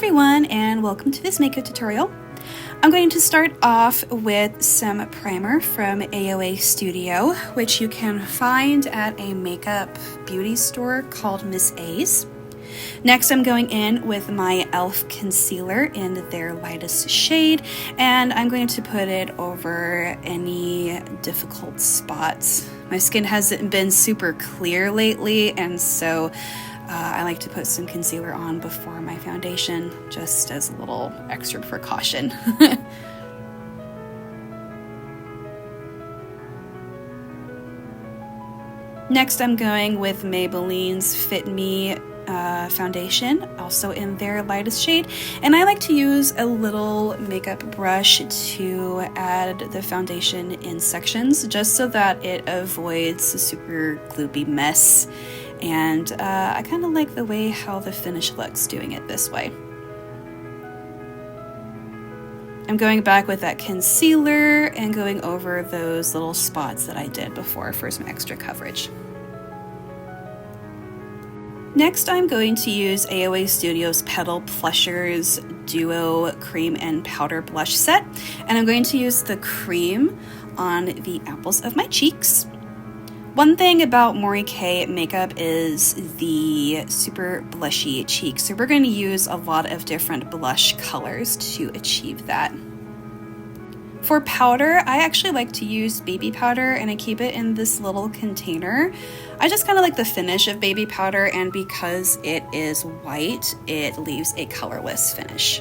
everyone, and welcome to this makeup tutorial. I'm going to start off with some primer from AOA Studio, which you can find at a makeup beauty store called Miss A's. Next, I'm going in with my e.l.f. concealer in their lightest shade, and I'm going to put it over any difficult spots. My skin hasn't been super clear lately, and so I like to put some concealer on before my foundation, just as a little extra precaution. Next, I'm going with Maybelline's Fit Me foundation, also in their lightest shade, and I like to use a little makeup brush to add the foundation in sections, just so that it avoids a super gloopy mess. And I kind of like the way how the finish looks doing it this way. I'm going back with that concealer and going over those little spots that I did before for some extra coverage. Next, I'm going to use AOA Studios Petal Plushers Duo Cream and Powder Blush Set, and I'm going to use the cream on the apples of my cheeks. One thing about Mori Kei makeup is the super blushy cheeks, so we're going to use a lot of different blush colors to achieve that. For powder, I actually like to use baby powder, and I keep it in this little container. I just kind of like the finish of baby powder, and because it is white, it leaves a colorless finish.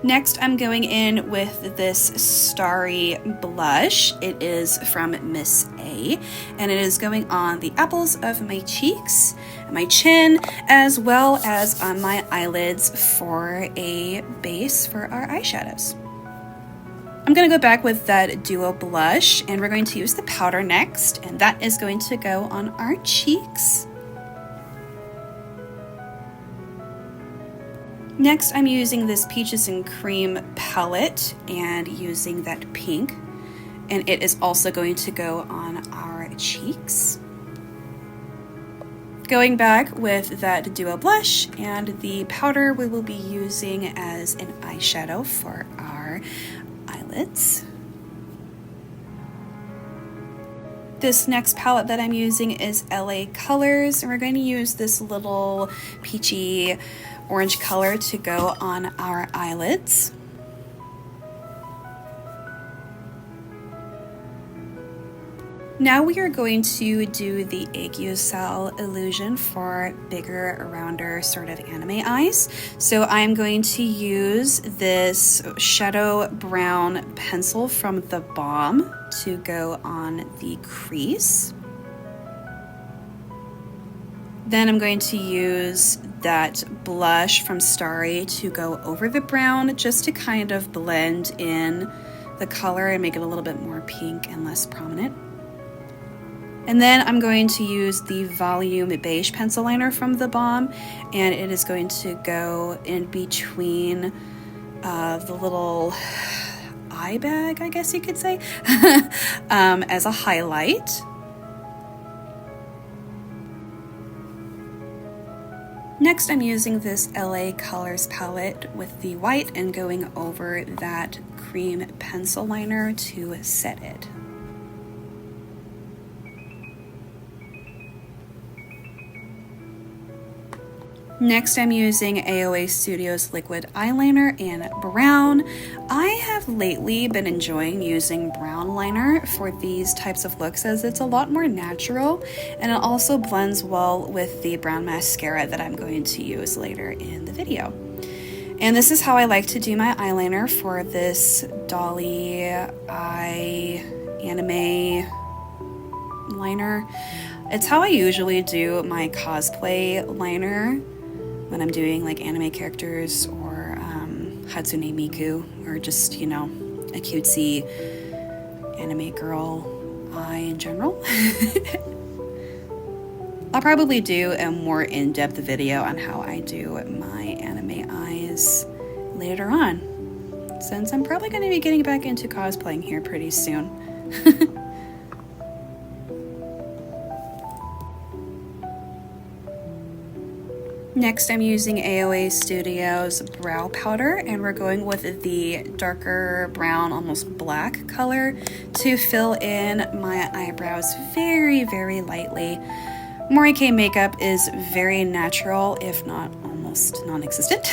Next, I'm going in with this starry blush. It is from Miss A, and it is going on the apples of my cheeks, my chin, as well as on my eyelids for a base for our eyeshadows. I'm going to go back with that duo blush, and we're going to use the powder next, and that is going to go on our cheeks. Next, I'm using this Peaches and Cream palette and using that pink, and it is also going to go on our cheeks. Going back with that duo blush and the powder we will be using as an eyeshadow for our eyelids. This next palette that I'm using is LA Colors, and we're going to use this little peachy orange color to go on our eyelids. Now we are going to do the aiguille cell illusion for bigger, rounder sort of anime eyes. So I'm going to use this shadow brown pencil from the Balm to go on the crease. Then I'm going to use that blush from Starry to go over the brown, just to kind of blend in the color and make it a little bit more pink and less prominent. And then I'm going to use the Volume Beige pencil liner from the Balm, and it is going to go in between the little eye bag, I guess you could say, as a highlight. Next, I'm using this LA Colors palette with the white and going over that cream pencil liner to set it. Next, I'm using AOA Studios Liquid Eyeliner in brown. I have lately been enjoying using brown liner for these types of looks, as it's a lot more natural, and it also blends well with the brown mascara that I'm going to use later in the video. And this is how I like to do my eyeliner for this Dolly Eye anime liner. It's how I usually do my cosplay liner when I'm doing like anime characters or Hatsune Miku, or just, you know, a cutesy anime girl eye in general. I'll probably do a more in-depth video on how I do my anime eyes later on, since I'm probably going to be getting back into cosplaying here pretty soon. Next, I'm using AOA Studios brow powder, and we're going with the darker brown, almost black color to fill in my eyebrows very, very lightly. Mori Kei makeup is very natural, if not almost non-existent,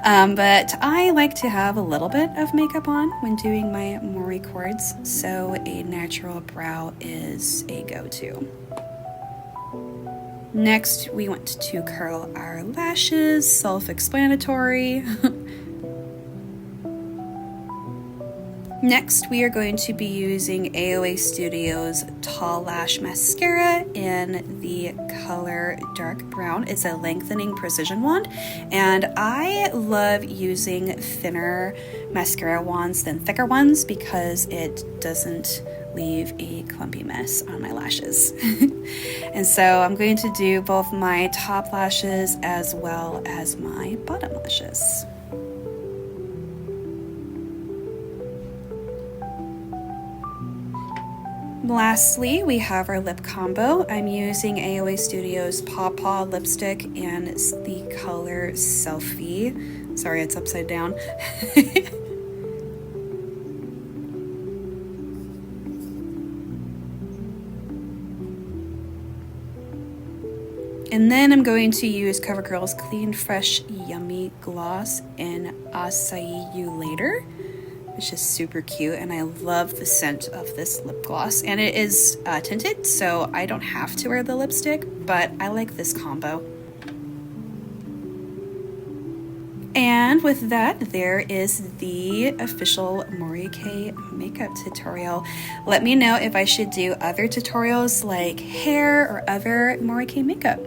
but I like to have a little bit of makeup on when doing my Mori cords, so a natural brow is a go-to. Next, we want to curl our lashes, self-explanatory. Next, we are going to be using AOA Studios Tall Lash Mascara in the color Dark Brown. It's a lengthening precision wand, and I love using thinner mascara wands than thicker ones because it doesn't leave a clumpy mess on my lashes. And so I'm going to do both my top lashes as well as my bottom lashes. Lastly, we have our lip combo. I'm using AOA Studios Paw Paw lipstick and the color Selfie. Sorry, it's upside down. And then I'm going to use CoverGirl's Clean Fresh Yummy Gloss in Acai You Later, which is super cute, and I love the scent of this lip gloss. And it is tinted, so I don't have to wear the lipstick, but I like this combo. And with that, there is the official Mori Kei makeup tutorial. Let me know if I should do other tutorials like hair or other Mori Kei makeup.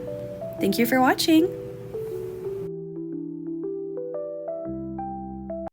Thank you for watching.